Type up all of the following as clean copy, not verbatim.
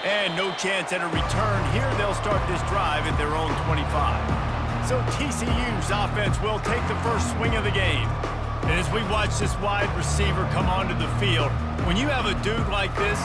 And no chance at a return here. They'll start this drive at their own 25. So TCU's offense will take the first swing of the game. And as we watch this wide receiver come onto the field, when you have a dude like this,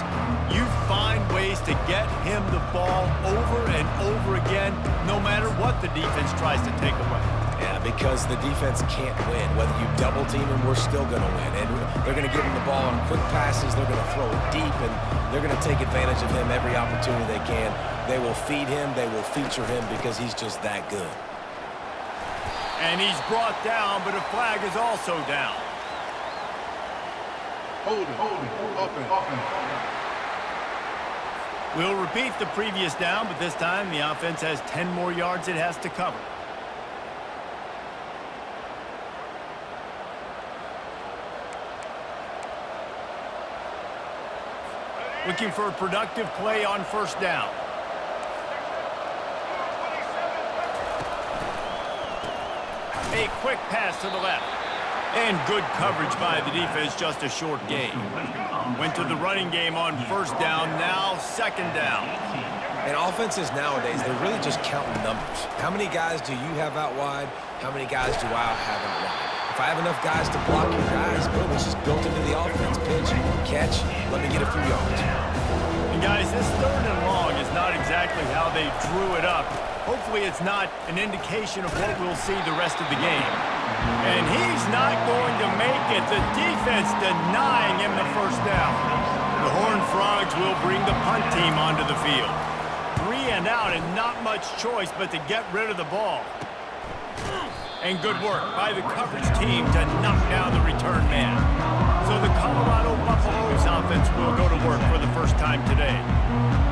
you find ways to get him the ball over and over again, no matter what the defense tries to take away. Yeah, because the defense can't win. Whether you double team him, we're still going to win. And they're going to give him the ball on quick passes. They're going to throw it deep, and they're going to take advantage of him every opportunity they can. They will feed him. They will feature him because he's just that good. And he's brought down, but a flag is also down. Hold it, open. We'll repeat the previous down, but this time the offense has 10 more yards it has to cover. Looking for a productive play on first down. A quick pass to the left. And good coverage by the defense, just a short gain. Went to the running game on first down, now second down. And offenses nowadays, they're really just counting numbers. How many guys do you have out wide? How many guys do I have out wide? If I have enough guys to block your guys, boom, it's just built into the offense. Pitch, catch, let me get a few yards. And guys, this third and long is not exactly how they drew it up. Hopefully it's not an indication of what we'll see the rest of the game. And he's not going to make it. The defense denying him the first down. The Horned Frogs will bring the punt team onto the field. 3 and out and not much choice but to get rid of the ball. And good work by the coverage team to knock down the return man. So the Colorado Buffaloes offense will go to work for the first time today.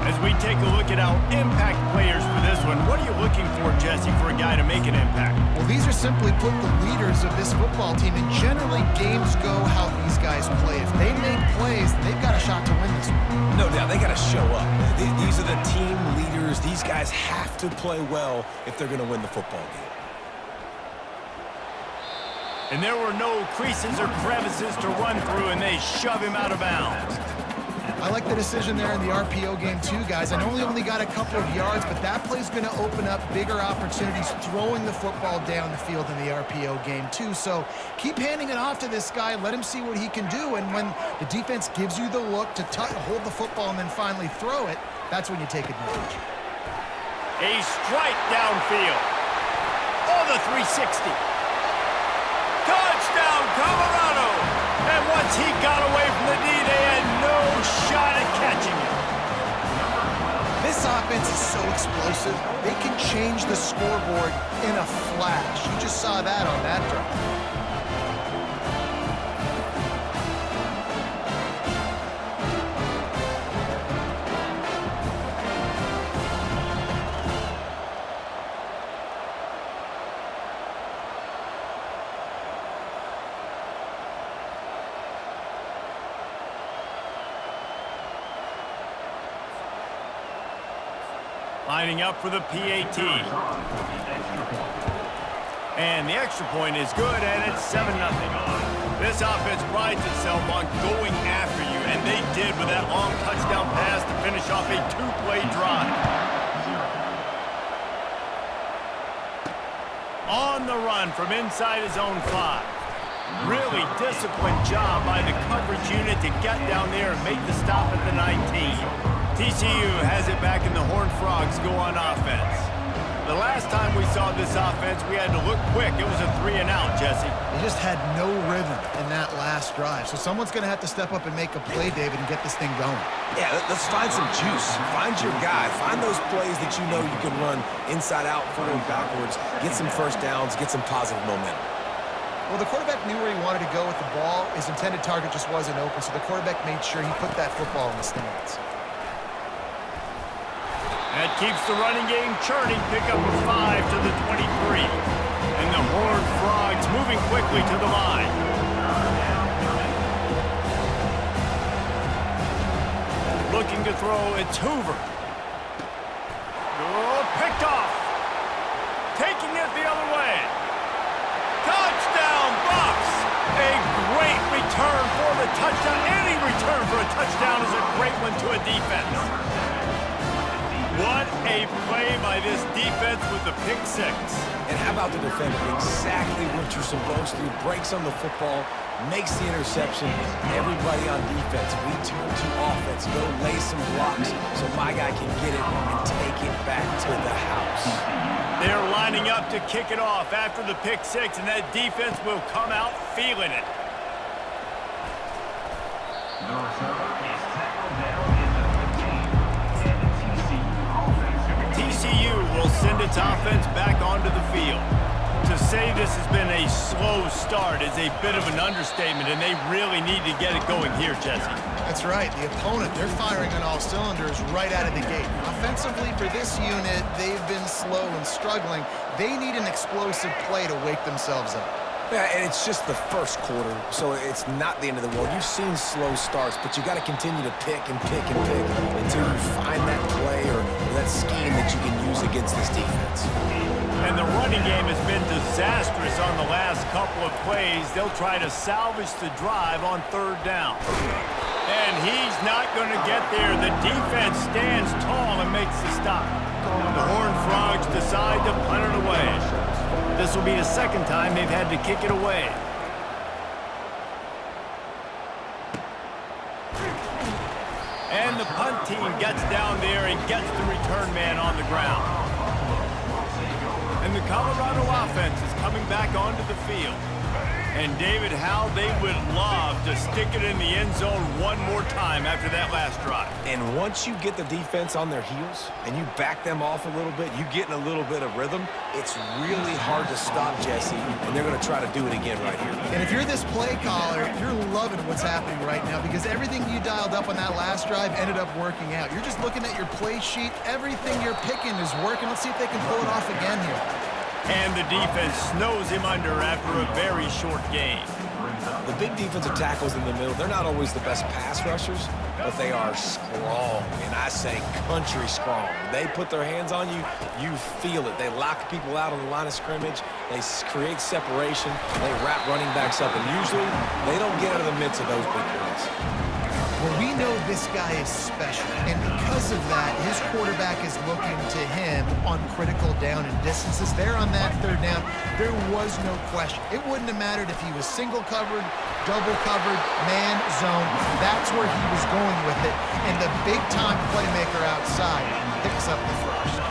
As we take a look at our impact players for this one, what are you looking for, Jesse, for a guy to make an impact? Well, these are simply put the leaders of this football team, and generally games go how these guys play. If they make plays, they've got a shot to win this one. No doubt, they got to show up. These are the team leaders. These guys have to play well if they're going to win the football game. And there were no creases or crevices to run through, and they shove him out of bounds. I like the decision there in the RPO game too, guys. I know he only got a couple of yards, but that play's going to open up bigger opportunities throwing the football down the field in the RPO game too. So keep handing it off to this guy. Let him see what he can do. And when the defense gives you the look to hold the football and then finally throw it, that's when you take advantage. A strike downfield. Oh, the 360. Touchdown, Colorado! And once he got away from the D, they had no shot at catching him. This offense is so explosive, they can change the scoreboard in a flash. You just saw that on that drive. Lining up for the PAT. And the extra point is good, and it's 7-0. This offense prides itself on going after you, and they did with that long touchdown pass to finish off a two-play drive. On the run from inside his own 5. Really disciplined job by the coverage unit to get down there and make the stop at the 19. TCU has it back, and the Horned Frogs go on offense. The last time we saw this offense, we had to look quick. It was a 3 and out, Jesse. They just had no rhythm in that last drive. So someone's going to have to step up and make a play, David, and get this thing going. Yeah, let's find some juice. Find your guy. Find those plays that you know you can run inside out, forward, backwards, get some first downs, get some positive momentum. Well, the quarterback knew where he wanted to go with the ball. His intended target just wasn't open, so the quarterback made sure he put that football in the stands. That keeps the running game churning. Pick up a 5 to the 23. And the Horned Frogs moving quickly to the line. Looking to throw, it's Hoover. Oh, picked off. Taking it the other way. Touchdown, Buffs! A great return for the touchdown. Any return for a touchdown is a great into a defense. What a play by this defense with the pick six. And how about the defender? Exactly what you're supposed to do. Breaks on the football, makes the interception. Everybody on defense, we turn to offense. Go lay some blocks so my guy can get it and take it back to the house. They're lining up to kick it off after the pick six, and that defense will come out feeling it. TCU will send its offense back onto the field. To say this has been a slow start is a bit of an understatement, and they really need to get it going here, Jesse. That's right. The opponent, they're firing on all cylinders right out of the gate. Offensively, for this unit, they've been slow and struggling. They need an explosive play to wake themselves up. Yeah, and it's just the first quarter, so it's not the end of the world. You've seen slow starts, but you got to continue to pick and pick and pick until you find that play or that scheme that you can use against this defense. And the running game has been disastrous on the last couple of plays. They'll try to salvage the drive on third down. And he's not going to get there. The defense stands tall and makes the stop. The Horned Frogs decide to punt it away. This will be the second time they've had to kick it away. And the punt team gets down there and gets the return man on the ground. And the Colorado offense is coming back onto the field. And David, how they would love to stick it in the end zone one more time after that last drive. And once you get the defense on their heels and you back them off a little bit, you get in a little bit of rhythm, it's really hard to stop, Jesse, and they're going to try to do it again right here. And if you're this play caller, you're loving what's happening right now because everything you dialed up on that last drive ended up working out. You're just looking at your play sheet. Everything you're picking is working. Let's see if they can pull it off again here. And the defense snows him under after a very short gain. The big defensive tackles in the middle, they're not always the best pass rushers, but they are strong, and I say country strong. They put their hands on you, you feel it. They lock people out on the line of scrimmage. They create separation. They wrap running backs up, and usually they don't get out of the midst of those big boys. Well, we know this guy is special, and because of that, his quarterback is looking to him on critical down and distances. There on that third down, there was no question. It wouldn't have mattered if he was single covered, double covered, man, zone. That's where he was going with it, and the big-time playmaker outside picks up the first.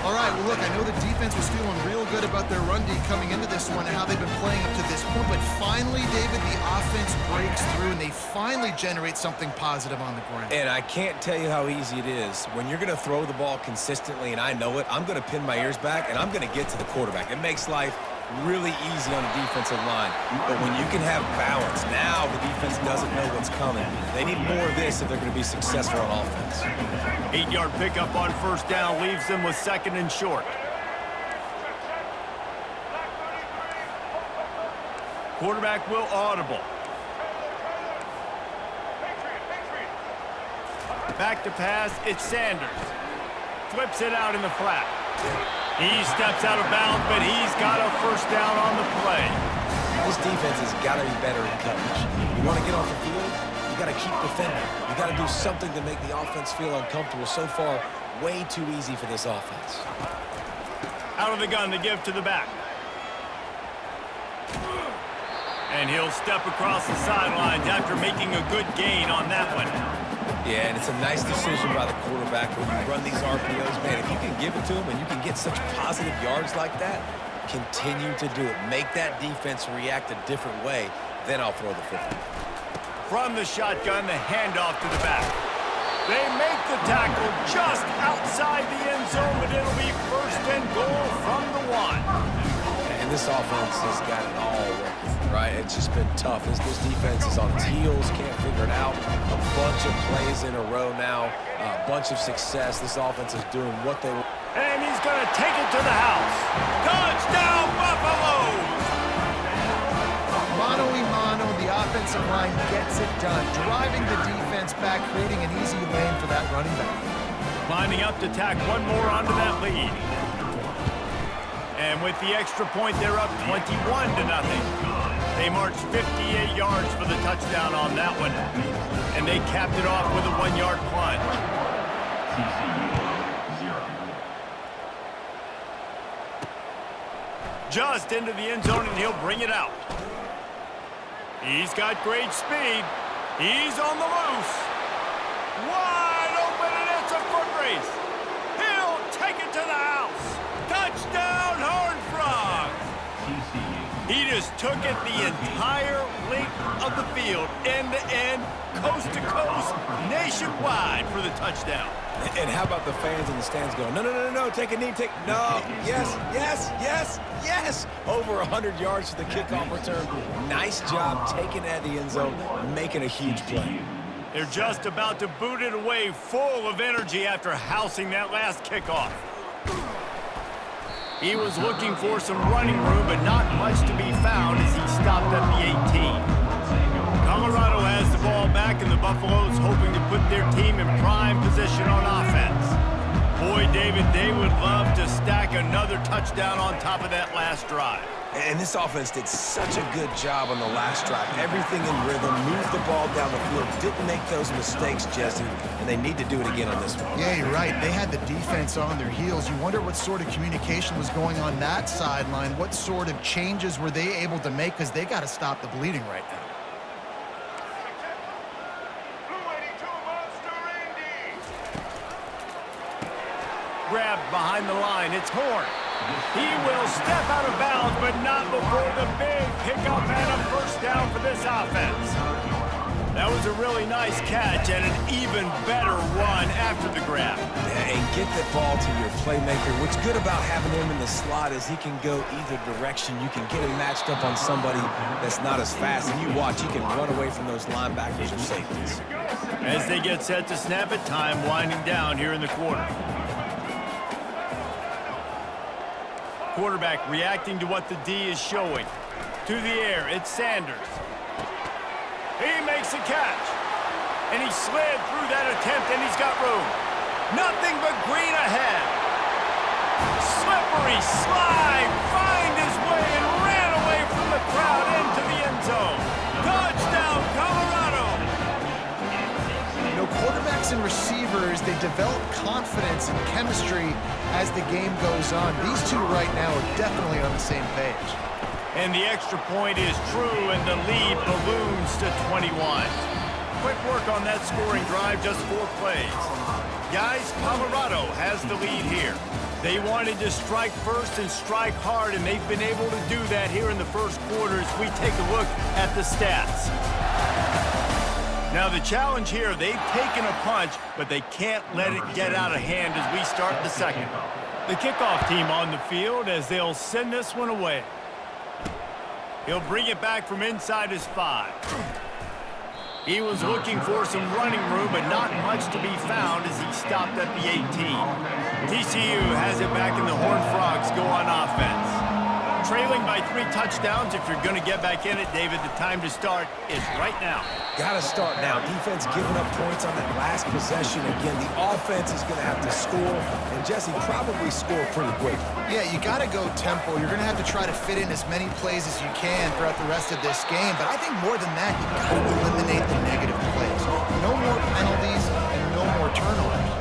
All right, well, look, I know the defense was feeling real good about their run D coming into this one and how they've been playing up to this point, but finally, David, the offense breaks through and they finally generate something positive on the ground. And I can't tell you how easy it is. When you're going to throw the ball consistently, and I know it, I'm going to pin my ears back, and I'm going to get to the quarterback. It makes life really easy on the defensive line. But when you can have balance, now the defense doesn't know what's coming. They need more of this if they're going to be successful on offense. 8-yard pickup on first down leaves them with second and short. Quarterback will audible. Back to pass, it's Sanders. Flips it out in the flat. He steps out of bounds, but he's got a first down on the play. This defense has got to be better in coverage. You want to get off the field, you got to keep defending. You got to do something to make the offense feel uncomfortable. So far, way too easy for this offense. Out of the gun to give to the back. And he'll step across the sidelines after making a good gain on that one. Yeah, and it's a nice decision by the quarterback when you run these RPOs. Man, if you can give it to him and you can get such positive yards like that, continue to do it. Make that defense react a different way, then I'll throw the football. From the shotgun, the handoff to the back. They make the tackle just outside the end zone, but it'll be first and goal from the 1. And this offense has got it all working, right? It's just been tough. This defense is on its heels, can't figure it out. A bunch of plays in a row now, a bunch of success. This offense is doing what they want. And he's going to take it to the house. Touchdown, Buffalo! Mano-a-mano, the offensive line gets it done, driving the defense back, creating an easy lane for that running back. Lining up to tack one more onto that lead. And with the extra point, they're up 21-0. They marched 58 yards for the touchdown on that one. And they capped it off with a 1-yard plunge. TCU 0. Just into the end zone, and he'll bring it out. He's got great speed. He's on the loose. Wide open, and it's a foot race. He'll take it to the house. Touchdown, Horned Frogs. TCU. He just took it the entire length of the field, end to end, coast to coast, nationwide for the touchdown. And how about the fans in the stands going, no, no, no, no, take a knee, no, yes, yes, yes, yes. Over 100 yards for the kickoff return. Nice job taking it at the end zone, making a huge play. They're just about to boot it away, full of energy after housing that last kickoff. He was looking for some running room, but not much to be found as he stopped at the 18. Colorado has the ball back, and the Buffaloes hoping to put their team in prime position on offense. Boy, David, they would love to stack another touchdown on top of that last drive. And this offense did such a good job on the last drive. Everything in rhythm, moved the ball down the field, didn't make those mistakes, Jesse, and they need to do it again on this one. Yeah, you're right. They had the defense on their heels. You wonder what sort of communication was going on that sideline. What sort of changes were they able to make, because they got to stop the bleeding right now. Grabbed behind the line. It's Horn. He will step out of bounds, but not before the big pickup and a first down for this offense. That was a really nice catch and an even better run after the grab. Yeah, and get the ball to your playmaker. What's good about having him in the slot is he can go either direction. You can get him matched up on somebody that's not as fast, and you watch, he can run away from those linebackers or safeties. As they get set to snap it, time winding down here in the quarter. Quarterback reacting to what the D is showing. To the air, it's Sanders. He makes a catch. And he slid through that attempt, and he's got room. Nothing but green ahead. Slippery slide, find his way, and ran away from the crowd into the end zone. Touchdown, Colorado! You know, quarterbacks and receivers, they develop confidence and chemistry as the game goes on. These two right now are definitely on the same page. And the extra point is true, and the lead balloons to 21. Quick work on that scoring drive, just 4 plays. Guys, Colorado has the lead here. They wanted to strike first and strike hard, and they've been able to do that here in the first quarter as we take a look at the stats. Now the challenge here, they've taken a punch, but they can't let it get out of hand as we start the second. The kickoff team on the field as they'll send this one away. He'll bring it back from inside his 5. He was looking for some running room, but not much to be found as he stopped at the 18. TCU has it back, and the Horned Frogs go on offense. Trailing by 3 touchdowns. If you're going to get back in it, David, the time to start is right now. Got to start now. Defense giving up points on that last possession. Again, the offense is going to have to score, and Jesse probably score pretty quick. Yeah, you got to go tempo. You're going to have to try to fit in as many plays as you can throughout the rest of this game. But I think more than that, you've got to eliminate the negative plays. No more penalties and no more turnovers.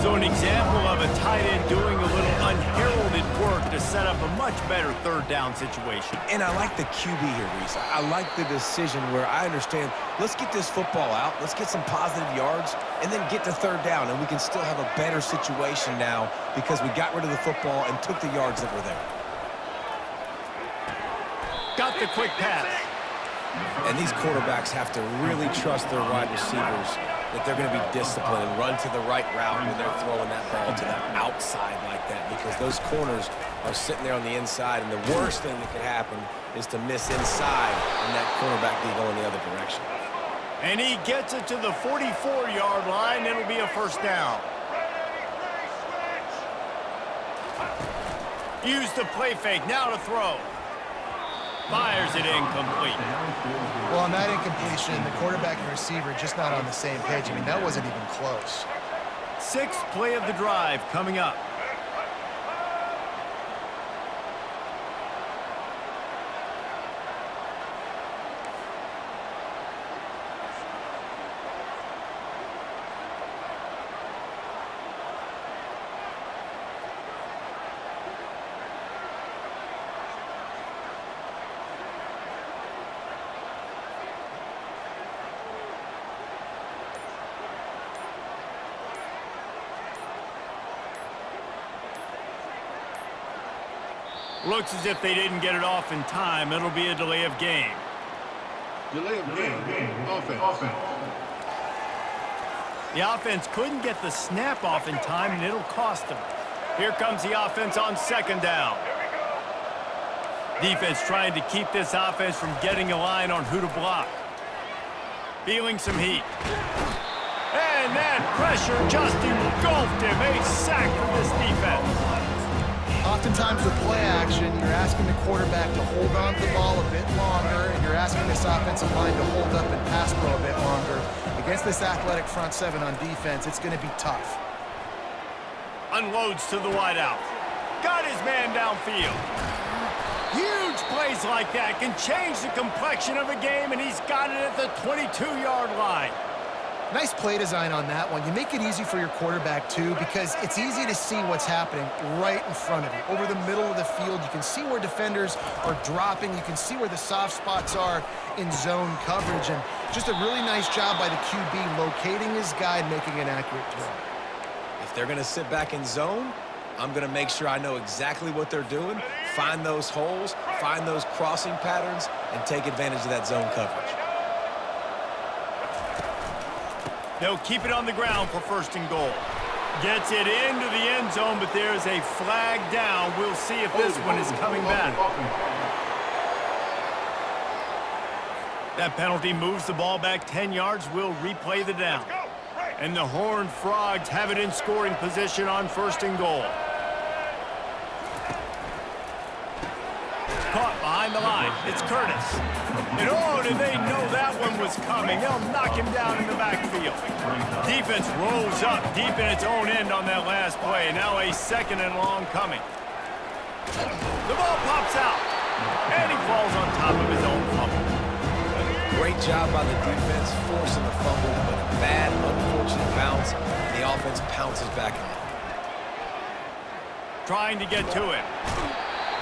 So an example of a tight end doing a little unheralded work to set up a much better third down situation. And I like the QB here, Reese. I like the decision where I understand, let's get this football out, let's get some positive yards, and then get to third down, and we can still have a better situation now because we got rid of the football and took the yards that were there. Got the quick pass. And these quarterbacks have to really trust their wide receivers that they're going to be disciplined and run to the right route when they're throwing that ball to the outside like that, because those corners are sitting there on the inside, and the worst thing that could happen is to miss inside and that cornerback be going the other direction. And he gets it to the 44-yard line. It'll be a first down. Use the play fake. Now to throw. Fires it incomplete. Well, on that incompletion, the quarterback and receiver just not on the same page. I mean, that wasn't even close. 6th play of the drive coming up. Looks as if they didn't get it off in time. It'll be a delay of game. Delay of game. Offense. The offense couldn't get the snap off in time, and it'll cost them. Here comes the offense on second down. Defense trying to keep this offense from getting a line on who to block. Feeling some heat. And that pressure just engulfed him. A sack from this defense. Oftentimes with play action, you're asking the quarterback to hold on to the ball a bit longer, and you're asking this offensive line to hold up and pass pro a bit longer. Against this athletic front seven on defense, it's going to be tough. Unloads to the wideout. Got his man downfield. Huge plays like that can change the complexion of a game, and he's got it at the 22-yard line. Nice play design on that one. You make it easy for your quarterback, too, because it's easy to see what's happening right in front of you. Over the middle of the field, you can see where defenders are dropping. You can see where the soft spots are in zone coverage. And just a really nice job by the QB locating his guy and making an accurate throw. If they're going to sit back in zone, I'm going to make sure I know exactly what they're doing, find those holes, find those crossing patterns, and take advantage of that zone coverage. They'll keep it on the ground for first and goal. Gets it into the end zone, but there's a flag down. We'll see if this one is coming back. That penalty moves the ball back 10 yards. We'll replay the down. And the Horned Frogs have it in scoring position on first and goal. Caught behind the line. It's Curtis. And oh, did they know that one was coming. They'll knock him down in the backfield. Defense rolls up deep in its own end on that last play. Now a second and long coming. The ball pops out. And he falls on top of his own fumble. Great job by the defense forcing the fumble, but a bad, unfortunate bounce, and the offense pounces back on it. Trying to get to it.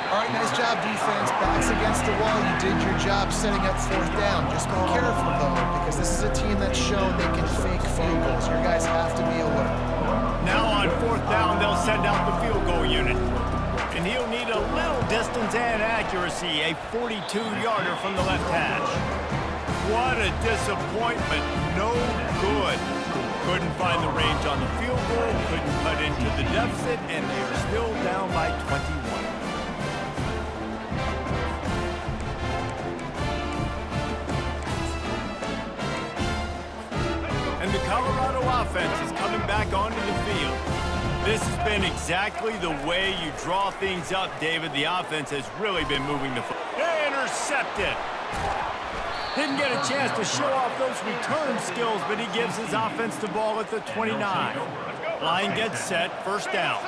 All right, nice job, defense. Backs against the wall. You did your job setting up fourth down. Just be careful, though, because this is a team that's shown they can fake field goals. Your guys have to be alert. Now on fourth down, they'll send out the field goal unit. And he'll need a little distance and accuracy, a 42-yarder from the left hash. What a disappointment. No good. Couldn't find the range on the field goal, couldn't cut into the deficit, and they are still down by 21. And the Colorado offense is coming back onto the field. This has been exactly the way you draw things up, David. The offense has really been moving the football. Intercepted. Didn't get a chance to show off those return skills, but he gives his offense the ball at the 29. Line gets set, first down.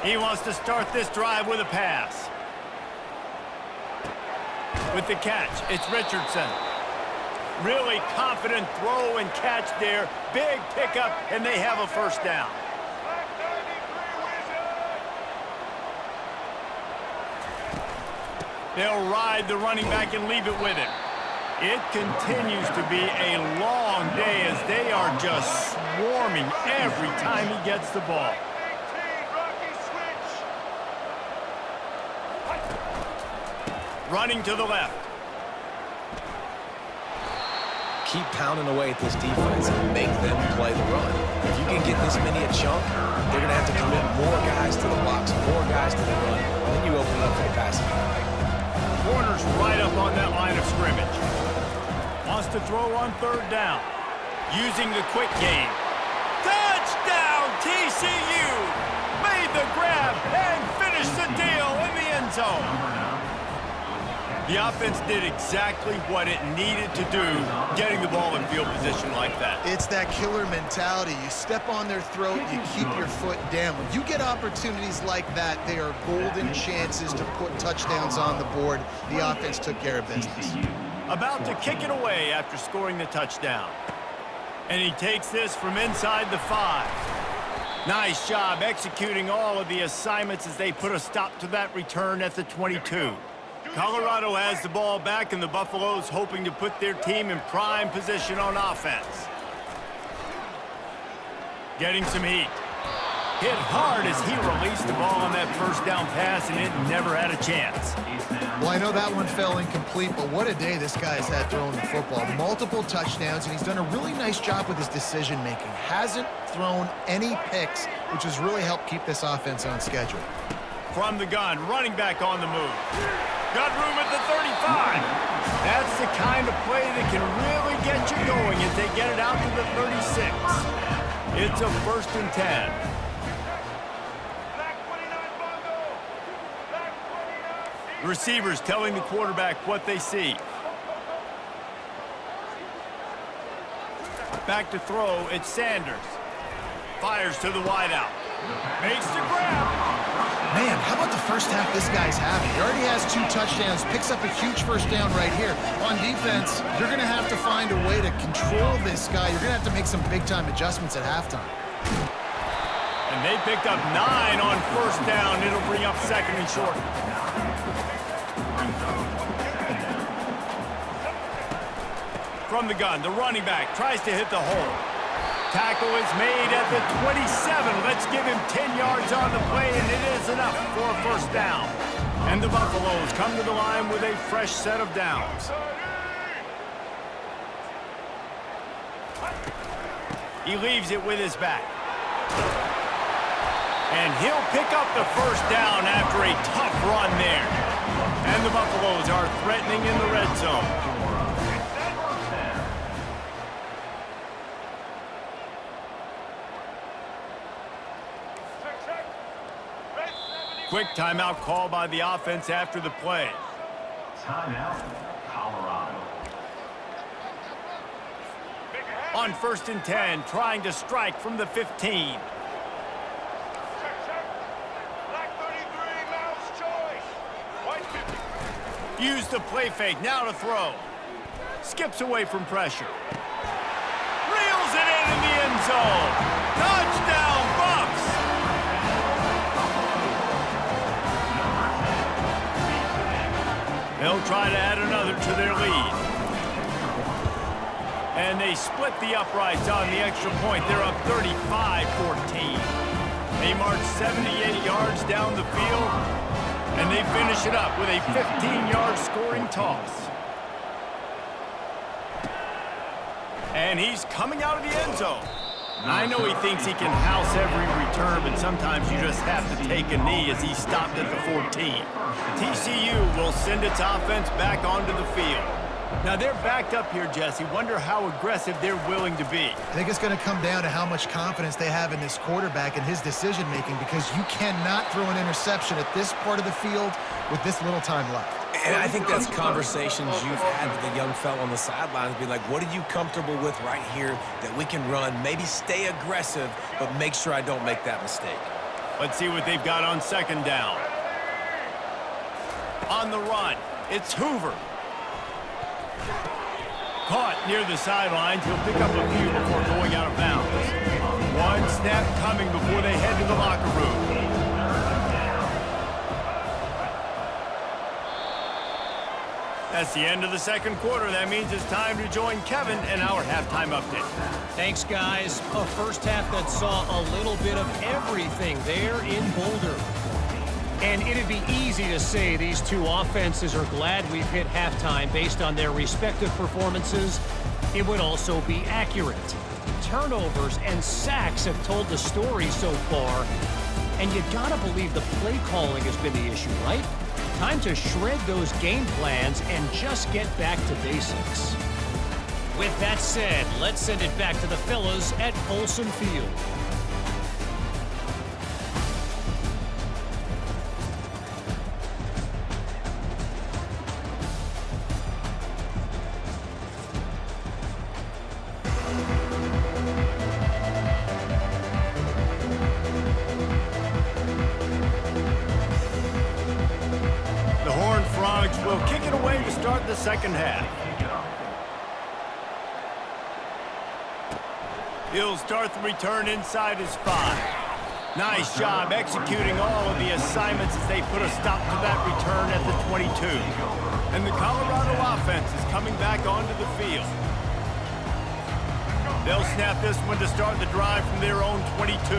He wants to start this drive with a pass. With the catch, it's Richardson. Really confident throw and catch there. Big pickup, and they have a first down. They'll ride the running back and leave it with him. It continues to be a long day as they are just swarming every time he gets the ball. Running to the left. Keep pounding away at this defense and make them play the run. If you can get this many a chunk, they're going to have to commit more guys to the box, more guys to the run, and then you open up for the passing game. Corner's right up on that line of scrimmage. Wants to throw on third down. Using the quick game. Touchdown, TCU! Made the grab and finished the deal in the end zone. The offense did exactly what it needed to do, getting the ball in field position like that. It's that killer mentality. You step on their throat, you keep your foot down. When you get opportunities like that, they are golden chances to put touchdowns on the board. The offense took care of business. About to kick it away after scoring the touchdown. And he takes this from inside the 5. Nice job executing all of the assignments as they put a stop to that return at the 22. Colorado has the ball back, and the Buffaloes hoping to put their team in prime position on offense. Getting some heat. Hit hard as he released the ball on that first down pass, and it never had a chance. Well, I know that one fell incomplete, but what a day this guy's had throwing the football. Multiple touchdowns, and he's done a really nice job with his decision-making. Hasn't thrown any picks, which has really helped keep this offense on schedule. From the gun, running back on the move. Got room at the 35. That's the kind of play that can really get you going as they get it out to the 36. It's a 1st and 10. Receivers telling the quarterback what they see. Back to throw, it's Sanders. Fires to the wideout. Makes the grab. Man, how about the first half this guy's having? He already has 2 touchdowns, picks up a huge first down right here. On defense, you're going to have to find a way to control this guy. You're going to have to make some big-time adjustments at halftime. And they picked up 9 on first down. It'll bring up 2nd and short. From the gun, the running back tries to hit the hole. Tackle is made at the 27. Let's give him 10 yards on the play, and it is enough for a first down. And the Buffaloes come to the line with a fresh set of downs. He leaves it with his back. And he'll pick up the first down after a tough run there. And the Buffaloes are threatening in the red zone. Quick timeout call by the offense after the play. Timeout, Colorado. On 1st and 10, trying to strike from the 15. Use the play fake, now to throw. Skips away from pressure. Reels it in the end zone. Touchdown, Buffs! They'll try to add another to their lead. And they split the uprights on the extra point. They're up 35-14. They march 78 yards down the field, and they finish it up with a 15-yard scoring toss. And he's coming out of the end zone. I know he thinks he can house every return, but sometimes you just have to take a knee as he stopped at the 14. TCU will send its offense back onto the field. Now they're backed up here, Jesse. Wonder how aggressive they're willing to be. I think it's going to come down to how much confidence they have in this quarterback and his decision-making, because you cannot throw an interception at this part of the field with this little time left. And I think that's conversations you've had with the young fella on the sidelines. Be like, what are you comfortable with right here that we can run? Maybe stay aggressive, but make sure I don't make that mistake. Let's see what they've got on 2nd down. On the run, it's Hoover. Caught near the sidelines. He'll pick up a few before going out of bounds. One snap coming before they head to the locker room. That's the end of the 2nd quarter. That means it's time to join Kevin in our halftime update. Thanks, guys. A first half that saw a little bit of everything there in Boulder. And it'd be easy to say these two offenses are glad we've hit halftime based on their respective performances. It would also be accurate. Turnovers and sacks have told the story so far. And you gotta believe the play calling has been the issue, right? Time to shred those game plans and just get back to basics. With that said, let's send it back to the fellas at Folsom Field. Will kick it away to start the 2nd half. He'll start the return inside his 5. Nice job executing all of the assignments as they put a stop to that return at the 22. And the Colorado offense is coming back onto the field. They'll snap this one to start the drive from their own 22.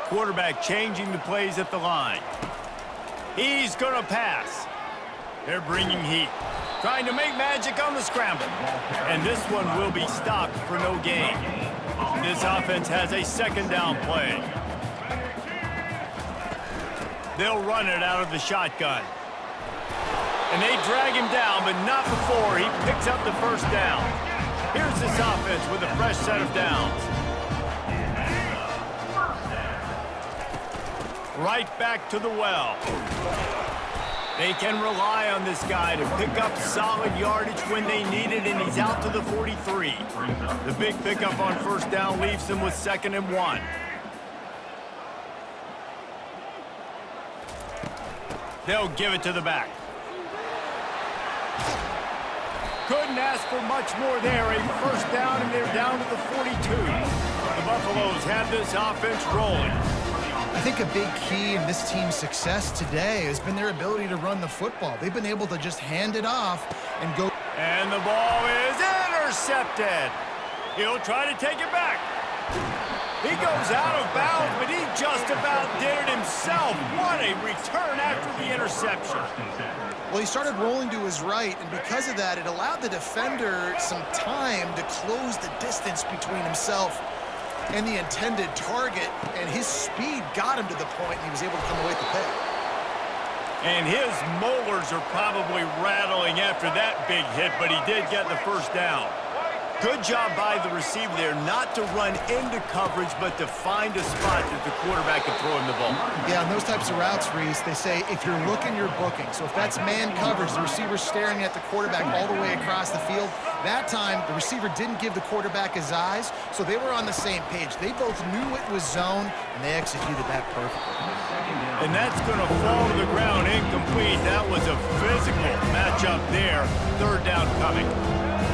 Quarterback changing the plays at the line. He's going to pass. They're bringing heat. Trying to make magic on the scramble. And this one will be stopped for no gain. This offense has a second down play. They'll run it out of the shotgun. And they drag him down, but not before he picks up the first down. Here's this offense with a fresh set of downs. Right back to the well. They can rely on this guy to pick up solid yardage when they need it, and he's out to the 43. The big pickup on first down leaves them with 2nd and 1. They'll give it to the back. Couldn't ask for much more there. A first down, and they're down to the 42. The Buffaloes have this offense rolling. I think a big key in this team's success today has been their ability to run the football. They've been able to just hand it off and go. And the ball is intercepted. He'll try to take it back. He goes out of bounds, but he just about did it himself. What a return after the interception. Well, he started rolling to his right, and because of that, it allowed the defender some time to close the distance between himself and the intended target, and his speed got him to the point, and he was able to come away with the pick. And his molars are probably rattling after that big hit, but he did get the first down. Good job by the receiver there not to run into coverage, but to find a spot that the quarterback can throw him the ball. Yeah, on those types of routes, Reese, they say if you're looking, you're booking. So if that's man coverage, the receiver's staring at the quarterback all the way across the field. That time, the receiver didn't give the quarterback his eyes, so they were on the same page. They both knew it was zone, and they executed that perfectly. And that's going to fall to the ground incomplete. That was a physical matchup there. Third down coming.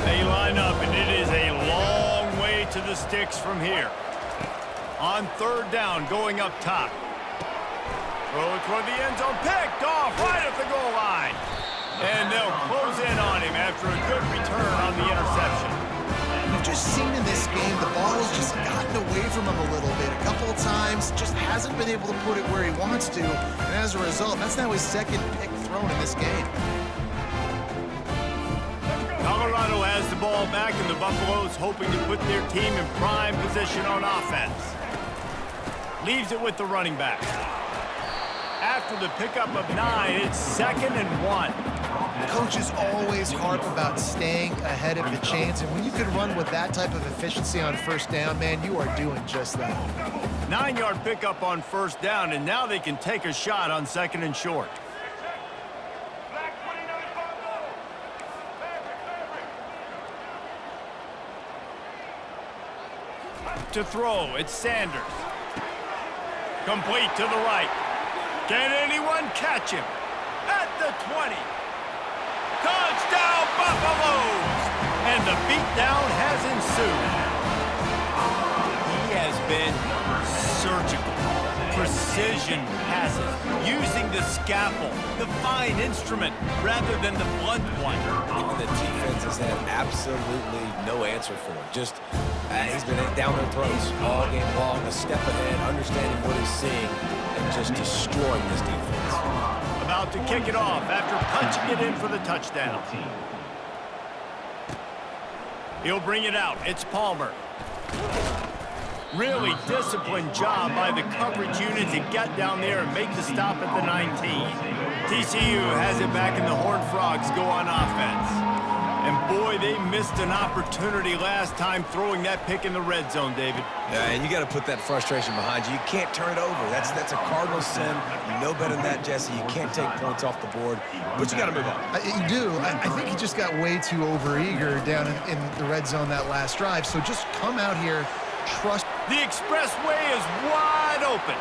They line up, and it is a long way to the sticks from here. On third down, going up top. Throw it toward the end zone, picked off right at the goal line. And they'll close in on him after a good return on the interception. We've just seen in this game, the ball has just gotten away from him a little bit. A couple of times, just hasn't been able to put it where he wants to. And as a result, that's now his second pick thrown in this game. Colorado has the ball back, and the Buffaloes hoping to put their team in prime position on offense. Leaves it with the running back. After the pickup of 9, it's 2nd and 1. Coaches always harp about staying ahead of the chains, and when you can run with that type of efficiency on first down, man, you are doing just that. 9-yard pickup on first down, and now they can take a shot on 2nd and short. To throw, it's Sanders. Complete to the right. Can anyone catch him? At the 20. Touchdown, Buffaloes! And the beatdown has ensued. He has been surgical. Precision passes, using the scalpel, the fine instrument, rather than the blunt one. And the defense has had absolutely no answer for it. Just, he's been down their throats all game long, a step ahead, understanding what he's seeing, and just destroying this defense. About to kick it off after punching it in for the touchdown. He'll bring it out. It's Palmer. Really disciplined job by the coverage unit to get down there and make the stop at the 19. TCU has it back, and the Horned Frogs go on offense. And boy, they missed an opportunity last time throwing that pick in the red zone, David. Yeah, and you got to put that frustration behind you. You can't turn it over. That's a cardinal sin. You know better than that, Jesse. You can't take points off the board, but you got to move on. You do. I think he just got way too overeager down in the red zone that last drive. So just come out here, trust. The expressway is wide open.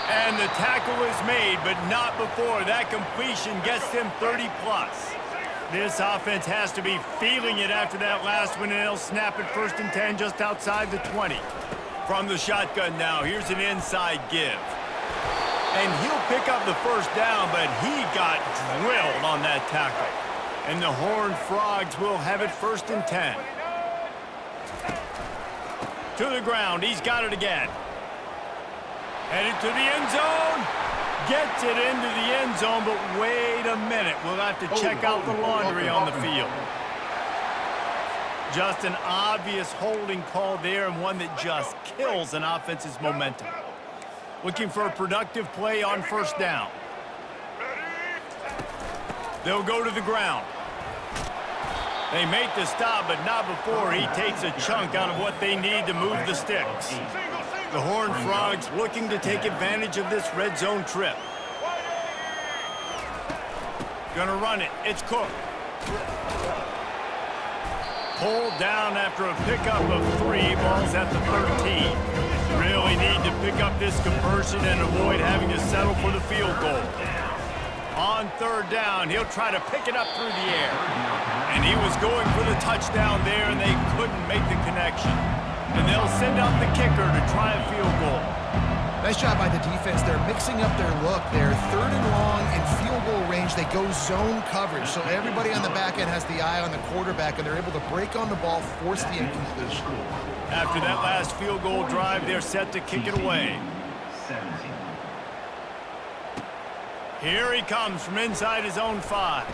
And the tackle is made, but not before that completion gets them 30+. This offense has to be feeling it after that last one, and they'll snap it 1st and 10 just outside the 20. From the shotgun now, here's an inside give. And he'll pick up the first down, but he got drilled on that tackle. And the Horned Frogs will have it 1st and 10. To the ground. He's got it again. Headed to the end zone. Gets it into the end zone, but wait a minute. We'll have to check out the laundry on the field. Just an obvious holding call there, and one that just kills an offense's momentum. Looking for a productive play on 1st down. They'll go to the ground. They make the stop, but not before he takes a chunk out of what they need to move the sticks. The Horned Frogs looking to take advantage of this red zone trip. Gonna run it. It's Cook. Pulled down after a pickup of 3. Balls at the 13. Really need to pick up this conversion and avoid having to settle for the field goal. On 3rd down, he'll try to pick it up through the air. And he was going for the touchdown there, and they couldn't make the connection. And they'll send out the kicker to try a field goal. Nice job by the defense. They're mixing up their look. They're 3rd and long in field goal range. They go zone coverage. So everybody on the back end has the eye on the quarterback, and they're able to break on the ball, force the incompletion. After that last field goal drive, they're set to kick it away. Here he comes from inside his own 5.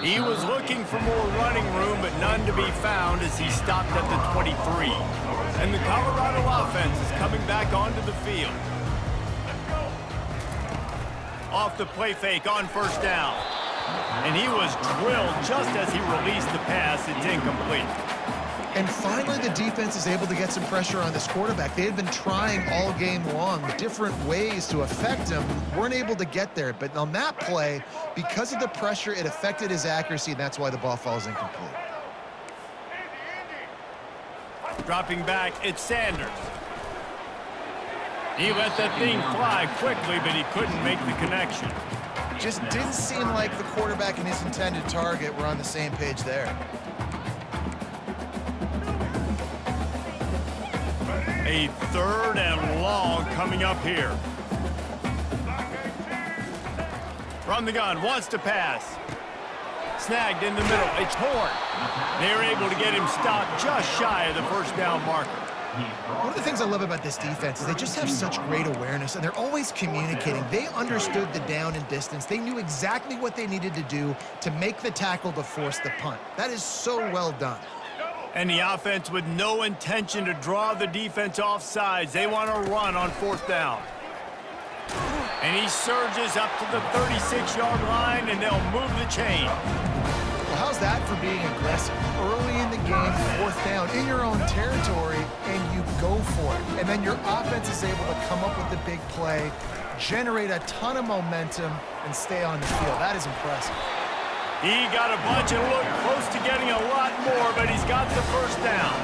He was looking for more running room, but none to be found as he stopped at the 23. And the Colorado offense is coming back onto the field. Off the play fake on 1st down. And he was drilled just as he released the pass. It's incomplete. And finally, the defense is able to get some pressure on this quarterback. They had been trying all game long different ways to affect him. Weren't able to get there. But on that play, because of the pressure, it affected his accuracy, and that's why the ball falls incomplete. Dropping back, it's Sanders. He let that thing fly quickly, but he couldn't make the connection. Just didn't seem like the quarterback and his intended target were on the same page there. A 3rd and long coming up here. From the gun, wants to pass. Snagged in the middle, it's Horn. They're able to get him stopped just shy of the 1st down marker. One of the things I love about this defense is they just have such great awareness, and they're always communicating. They understood the down and distance. They knew exactly what they needed to do to make the tackle to force the punt. That is so well done. And the offense with no intention to draw the defense off sides. They want to run on 4th down. And he surges up to the 36-yard line, and they'll move the chain. Well, how's that for being aggressive? Early in the game, 4th down, in your own territory, and you go for it. And then your offense is able to come up with the big play, generate a ton of momentum, and stay on the field. That is impressive. He got a bunch and looked close to getting a lot more, but he's got the 1st down.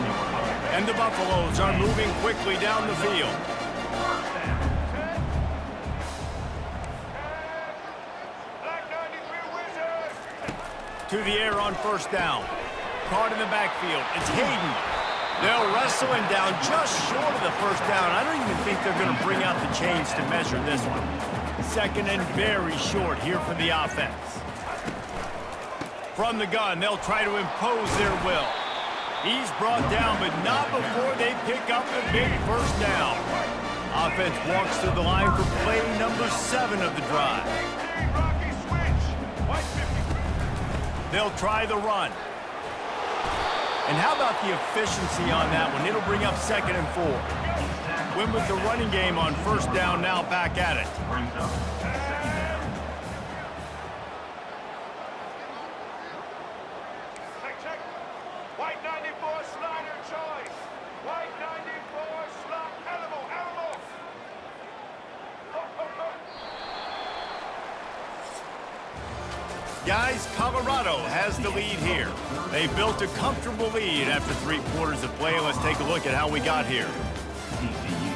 And the Buffaloes are moving quickly down the field. To the air on 1st down. Caught in the backfield. It's Hayden. They'll wrestle him down just short of the 1st down. I don't even think they're going to bring out the chains to measure this one. 2nd and very short here for the offense. From the gun, they'll try to impose their will. He's brought down, but not before they pick up the big 1st down. Offense walks to the line for play number 7 of the drive. They'll try the run. And how about the efficiency on that one? It'll bring up 2nd and 4. Win with the running game on 1st down, now back at it. Guys, Colorado has the lead here. They built a comfortable lead after 3 quarters of play. Let's take a look at how we got here. TCU.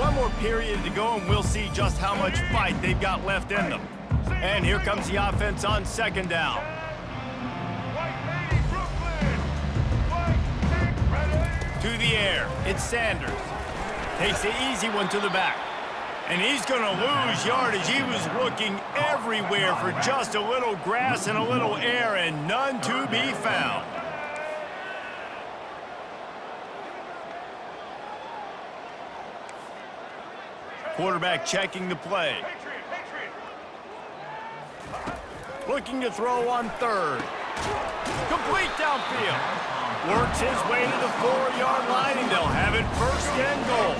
One more period to go, and we'll see just how much fight they've got left in them. And here comes the offense on 2nd down. To the air. It's Sanders. Takes the easy one to the back. And he's going to lose yardage. He was looking everywhere for just a little grass and a little air, and none to be found. Quarterback checking the play. Looking to throw on third. Complete downfield. Works his way to the 4-yard line, and they'll have it first and goal.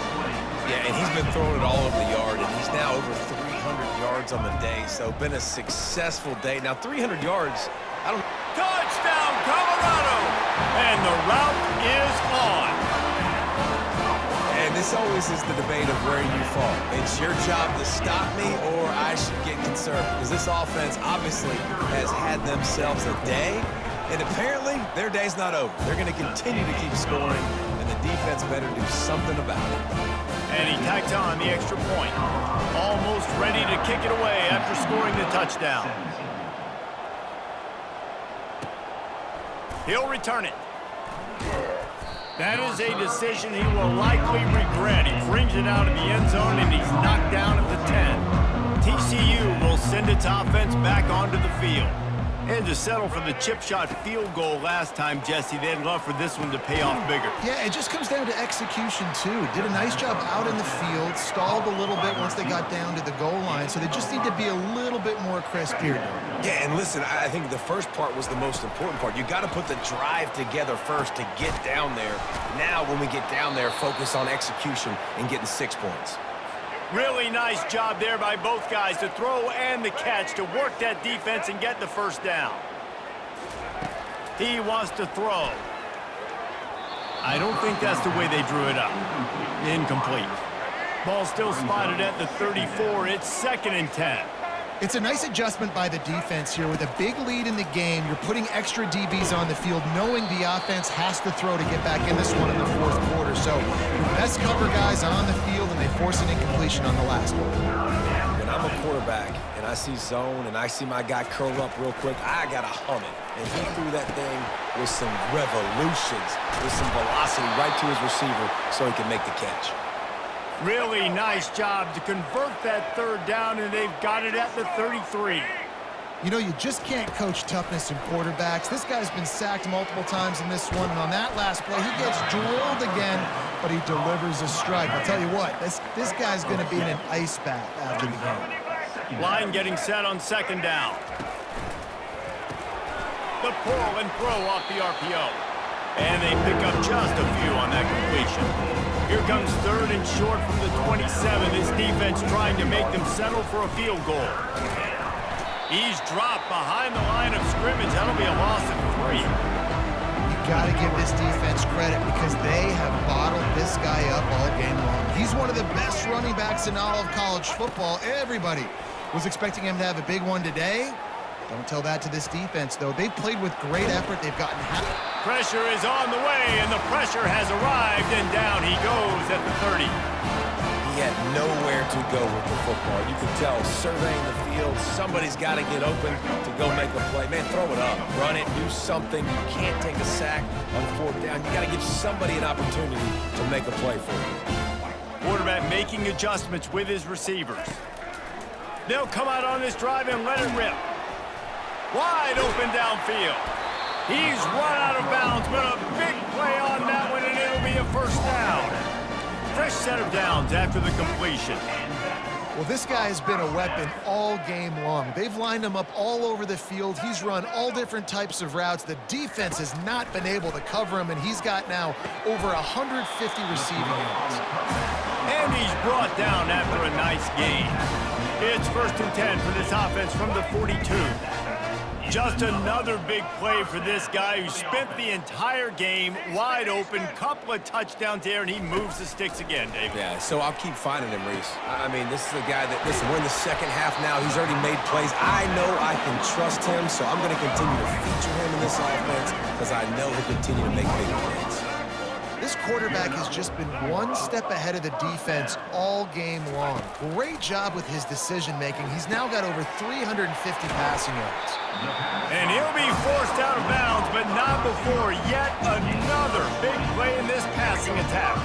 Yeah, and he's been throwing it all over the yard, and he's now over 300 yards on the day, so been a successful day. Now, 300 yards, Touchdown, Colorado! And the route is on. And this always is the debate of where you fall. It's your job to stop me, or I should get concerned, because this offense obviously has had themselves a day, and apparently their day's not over. They're going to continue to keep scoring, and the defense better do something about it. And he tacks on the extra point. Almost ready to kick it away after scoring the touchdown. He'll return it. That is a decision he will likely regret. He brings it out of the end zone, and he's knocked down at the 10. TCU will send its offense back onto the field. And to settle for the chip shot field goal last time, Jesse, they'd love for this one to pay off bigger. Yeah, it just comes down to execution, too. Did a nice job out in the field, stalled a little bit once they got down to the goal line, so they just need to be a little bit more crisp here. Yeah, and listen, I think the first part was the most important part. You got to put the drive together first to get down there. Now, when we get down there, focus on execution and getting 6 points. Really nice job there by both guys to throw and the catch to work that defense and get the first down. He wants to throw. I don't think that's the way they drew it up. Incomplete. Ball still spotted at the 34. It's 2nd and 10. It's a nice adjustment by the defense here. With a big lead in the game, you're putting extra DBs on the field, knowing the offense has to throw to get back in this one in the 4th quarter. So your best cover guys on the field, and they force an incompletion on the last one. When I'm a quarterback and I see zone and I see my guy curl up real quick, I got to hum it. And he threw that thing with some revolutions, with some velocity right to his receiver so he can make the catch. Really nice job to convert that 3rd down, and they've got it at the 33. You know, you just can't coach toughness in quarterbacks. This guy's been sacked multiple times in this one, and on that last play, he gets drilled again, but he delivers a strike. I'll tell you what, this guy's going to be in an ice bath after the game. Line getting set on 2nd down. The pull and throw off the RPO. And they pick up just a few on that completion. Here comes 3rd and short from the 27. This defense trying to make them settle for a field goal. He's dropped behind the line of scrimmage. That'll be a loss of 3. You got to give this defense credit because they have bottled this guy up all game long. He's one of the best running backs in all of college football. Everybody was expecting him to have a big one today. Don't tell that to this defense, though. They've played with great effort. They've gotten pressure is on the way, and the pressure has arrived, and down he goes at the 30. He had nowhere to go with the football. You could tell, surveying the field, somebody's got to get open to go make a play. Man, throw it up, run it, do something. You can't take a sack on 4th down. You got to give somebody an opportunity to make a play for you. Quarterback making adjustments with his receivers. They'll come out on this drive and let it rip. Wide open downfield. He's run out of bounds, but a big play on that one, and it'll be a 1st down. Fresh set of downs after the completion. Well, this guy has been a weapon all game long. They've lined him up all over the field. He's run all different types of routes. The defense has not been able to cover him, and he's got now over 150 receiving yards. And he's brought down after a nice gain. It's 1st and 10 for this offense from the 42. Just another big play for this guy who spent the entire game wide open, couple of touchdowns there, and he moves the sticks again, David. Yeah, so I'll keep finding him, Reese. I mean, this is a guy that, listen, we're in the 2nd half now. He's already made plays. I know I can trust him, so I'm going to continue to feature him in this offense because I know he'll continue to make big plays. This this quarterback has just been one step ahead of the defense all game long. Great job with his decision-making. He's now got over 350 passing yards. And he'll be forced out of bounds, but not before yet another big play in this passing attack.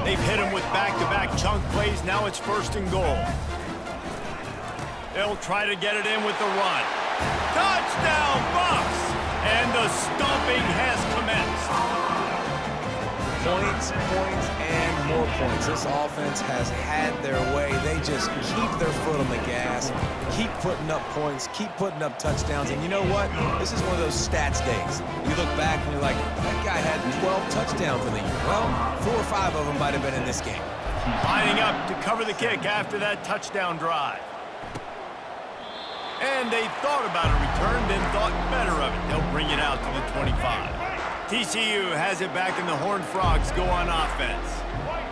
They've hit him with back-to-back chunk plays. Now it's 1st and goal. They'll try to get it in with the run. Touchdown, Bucks! And the stomping has commenced. Points, and more points. This offense has had their way. They just keep their foot on the gas, keep putting up points, keep putting up touchdowns. And you know what? This is one of those stats days. You look back and you're like, that guy had 12 touchdowns in the year. Well, 4 or 5 of them might have been in this game. Lining up to cover the kick after that touchdown drive. And they thought about a return, then thought better of it. They'll bring it out to the 25. TCU has it back and the Horned Frogs go on offense.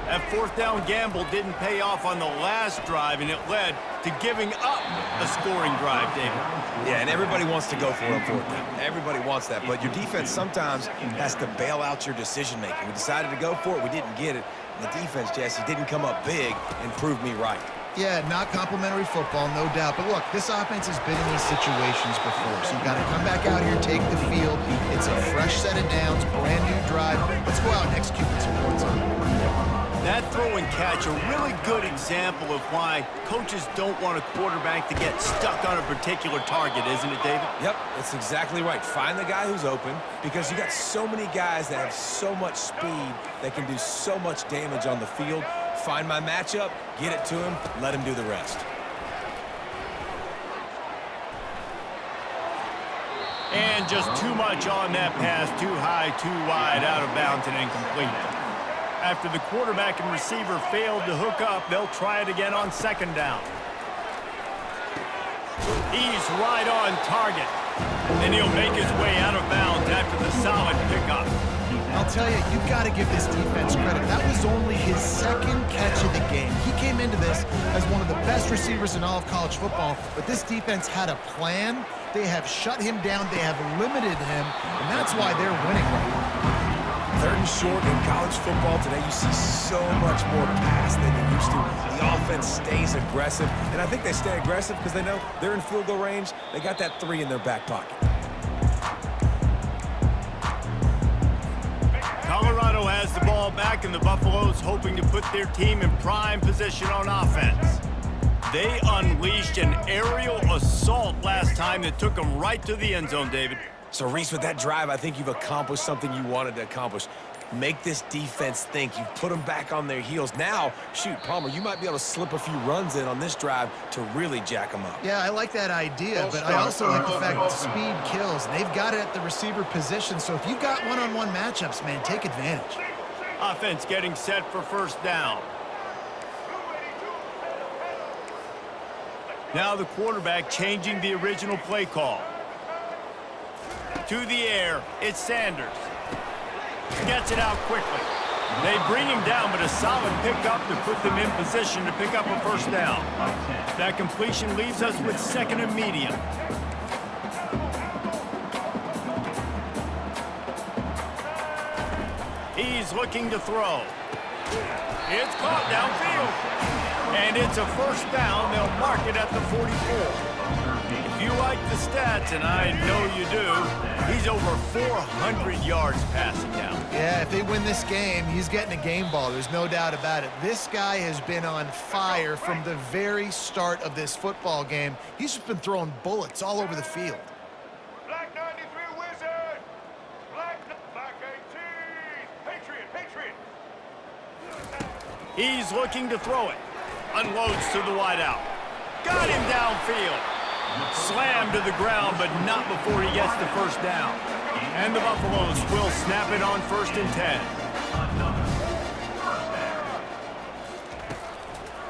That 4th down gamble didn't pay off on the last drive, and it led to giving up a scoring drive, David. Yeah, and everybody wants to go for it on 4th down. Everybody wants that, but your defense sometimes has to bail out your decision-making. We decided to go for it. We didn't get it. And the defense, Jesse, didn't come up big and prove me right. Yeah, not complimentary football, no doubt. But look, this offense has been in these situations before. So you've got to come back out here, take the field. It's a fresh set of downs, brand new drive. Let's go out and execute with some points on it. That throw and catch, a really good example of why coaches don't want a quarterback to get stuck on a particular target, isn't it, David? Yep, that's exactly right. Find the guy who's open, because you got so many guys that have so much speed that can do so much damage on the field. Find my matchup, get it to him, let him do the rest. And just too much on that pass, too high, too wide, out of bounds and incomplete. After the quarterback and receiver failed to hook up, they'll try it again on 2nd down. He's right on target. Then he'll make his way out of bounds after the solid pickup. I'll tell you, you've got to give this defense credit. That was only his 2nd catch of the game. He came into this as one of the best receivers in all of college football, but this defense had a plan. They have shut him down. They have limited him, and that's why they're winning right now. 3rd and short in college football today, you see so much more pass than you used to. The offense stays aggressive, and I think they stay aggressive because they know they're in field goal range. They got that 3 in their back pocket. Colorado has the ball back, and the Buffaloes hoping to put their team in prime position on offense. They unleashed an aerial assault last time that took them right to the end zone, David. So, Reese, with that drive, I think you've accomplished something you wanted to accomplish. Make this defense think. You've put them back on their heels. Now, shoot, Palmer, you might be able to slip a few runs in on this drive to really jack them up. Yeah, I like that idea, but I also like the fact that speed kills. They've got it at the receiver position, so if you've got one-on-one matchups, man, take advantage. Offense getting set for 1st down. Now the quarterback changing the original play call. To the air, it's Sanders. Gets it out quickly. They bring him down, but a solid pickup to put them in position to pick up a 1st down. That completion leaves us with 2nd and medium. He's looking to throw. It's caught downfield. And it's a 1st down. They'll mark it at the 44. If you like the stats, and I know you do, he's over 400 yards passing down. Yeah, if they win this game, he's getting a game ball. There's no doubt about it. This guy has been on fire from the very start of this football game. He's just been throwing bullets all over the field. Black 93 Wizard. Black 18. Patriot. He's looking to throw it. Unloads to the wideout. Got him downfield. Slammed to the ground, but not before he gets the 1st down. And the Buffaloes will snap it on 1st and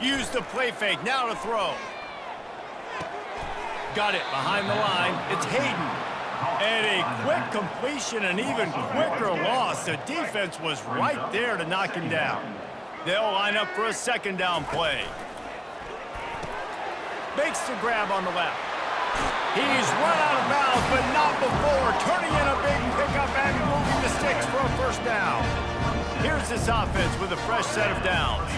10. Use the play fake, now to throw. Got it behind the line. It's Hayden. And a quick completion, an even quicker loss. The defense was right there to knock him down. They'll line up for a 2nd down play. Makes the grab on the left. He's run out of bounds, but not before turning in a big pickup and moving the sticks for a 1st down. Here's this offense with a fresh set of downs.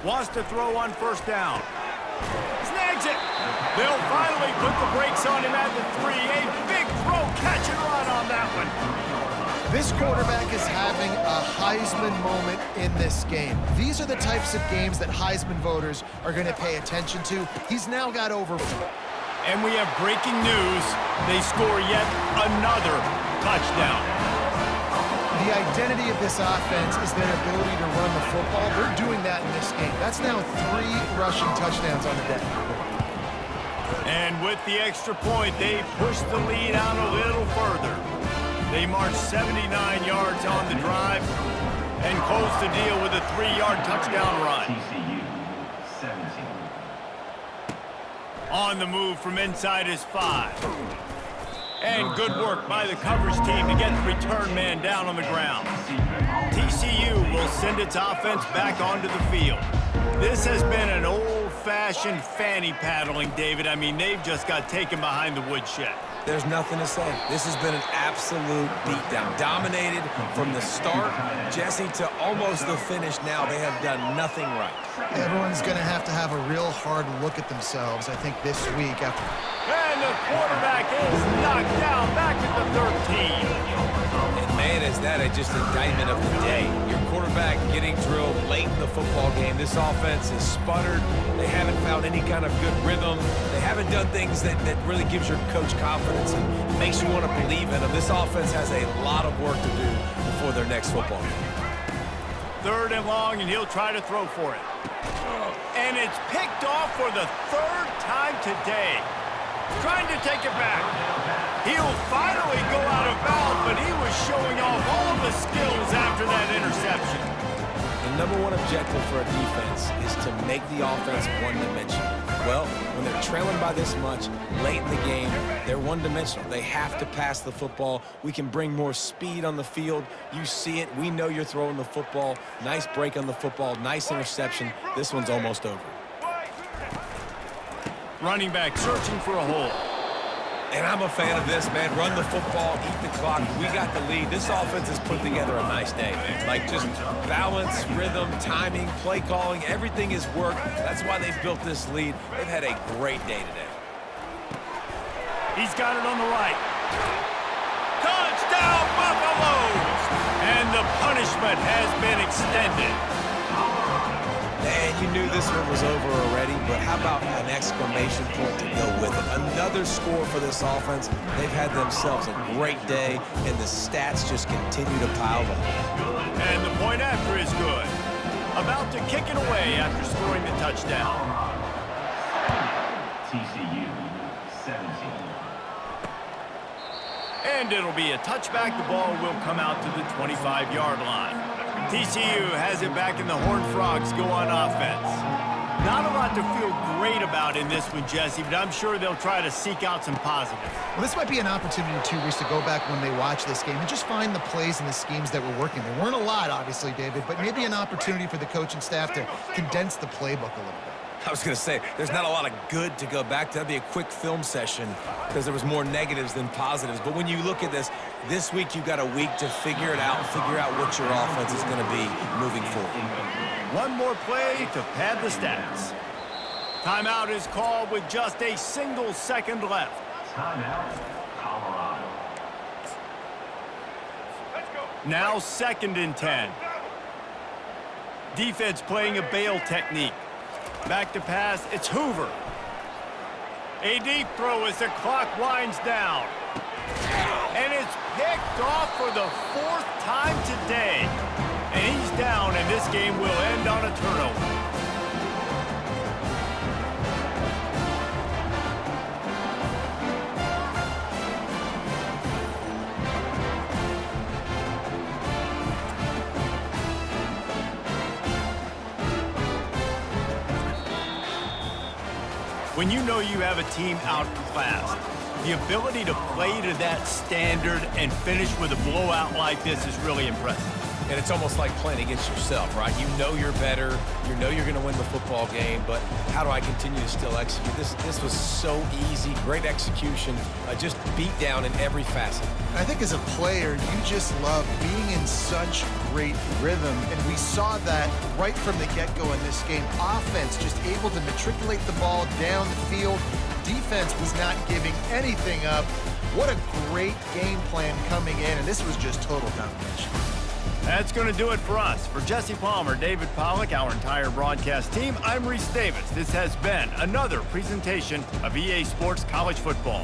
Wants to throw on first down. Snags it. They'll finally put the brakes on him at the 3. A big throw, catch and run on that one. This quarterback is having a Heisman moment in this game. These are the types of games that Heisman voters are going to pay attention to. He's now got over 4. And we have breaking news. They score yet another touchdown. The identity of this offense is their ability to run the football. They're doing that in this game. That's now 3 rushing touchdowns on the day. And with the extra point, they push the lead out a little further. They march 79 yards on the drive and close the deal with a 3-yard touchdown run. TCU 17. On the move from inside his 5. And good work by the coverage team to get the return man down on the ground. TCU will send its offense back onto the field. This has been an old-fashioned fanny paddling, David. I mean, they've just got taken behind the woodshed. There's nothing to say. This has been an absolute beatdown. Dominated from the start, Jesse, to almost the finish now. They have done nothing right. Everyone's going to have a real hard look at themselves, I think, this week. And the quarterback is knocked down back at the 13. And man, is that just indictment of the day. Your quarterback getting drilled late in the football game. This offense is sputtered. They haven't found any kind of good rhythm. They haven't done things that really gives your coach confidence and makes you want to believe in them. This offense has a lot of work to do before their next football game. 3rd and long, and he'll try to throw for it. And it's picked off for the 3rd time today. Trying to take it back. He'll finally go out of bounds, but he was showing off all the skills after that interception. The number one objective for a defense is to make the offense one-dimensional. Well, when they're trailing by this much late in the game, they're one-dimensional. They have to pass the football. We can bring more speed on the field. You see it. We know you're throwing the football. Nice break on the football. Nice interception. This one's almost over. Running back searching for a hole. And I'm a fan of this, man. Run the football, eat the clock. We got the lead. This offense has put together a nice day. Like just balance, rhythm, timing, play calling, everything is worked. That's why they built this lead. They've had a great day today. He's got it on the right. Touchdown, Buffaloes! And the punishment has been extended. And you knew this one was over already, but how about an exclamation point to go with it? Another score for this offense. They've had themselves a great day, and the stats just continue to pile up. And the point after is good. About to kick it away after scoring the touchdown. TCU 17. And it'll be a touchback. The ball will come out to the 25-yard line. TCU has it back, and the Horned Frogs go on offense. Not a lot to feel great about in this one, Jesse, but I'm sure they'll try to seek out some positives. Well, this might be an opportunity, too, Reese, to go back when they watch this game and just find the plays and the schemes that were working. There weren't a lot, obviously, David, but maybe an opportunity for the coaching staff to condense the playbook a little bit. I was going to say, there's not a lot of good to go back to. That'd be a quick film session because there was more negatives than positives. But when you look at this week you've got a week to figure it out, figure out what your offense is going to be moving forward. One more play to pad the stats. Timeout is called with just a single second left. Timeout, Colorado. Let's go. Now 2nd and 10. Defense playing a bail technique. Back to pass, it's Hoover. A deep throw as the clock winds down. And it's picked off for the 4th time today. And he's down, and this game will end on a turnover. When you know you have a team outclassed, the ability to play to that standard and finish with a blowout like this is really impressive. And it's almost like playing against yourself, right? You know you're better. You know you're going to win the football game, but how do I continue to still execute? This was so easy. Great execution. Just beat down in every facet. I think as a player, you just love being in such great rhythm, and we saw that right from the get-go in this game. Offense just able to matriculate the ball down the field. Defense was not giving anything up. What a great game plan coming in, and this was just total domination. That's going to do it for us. For Jesse Palmer, David Pollack, our entire broadcast team, I'm Reese Davis. This has been another presentation of EA Sports College Football.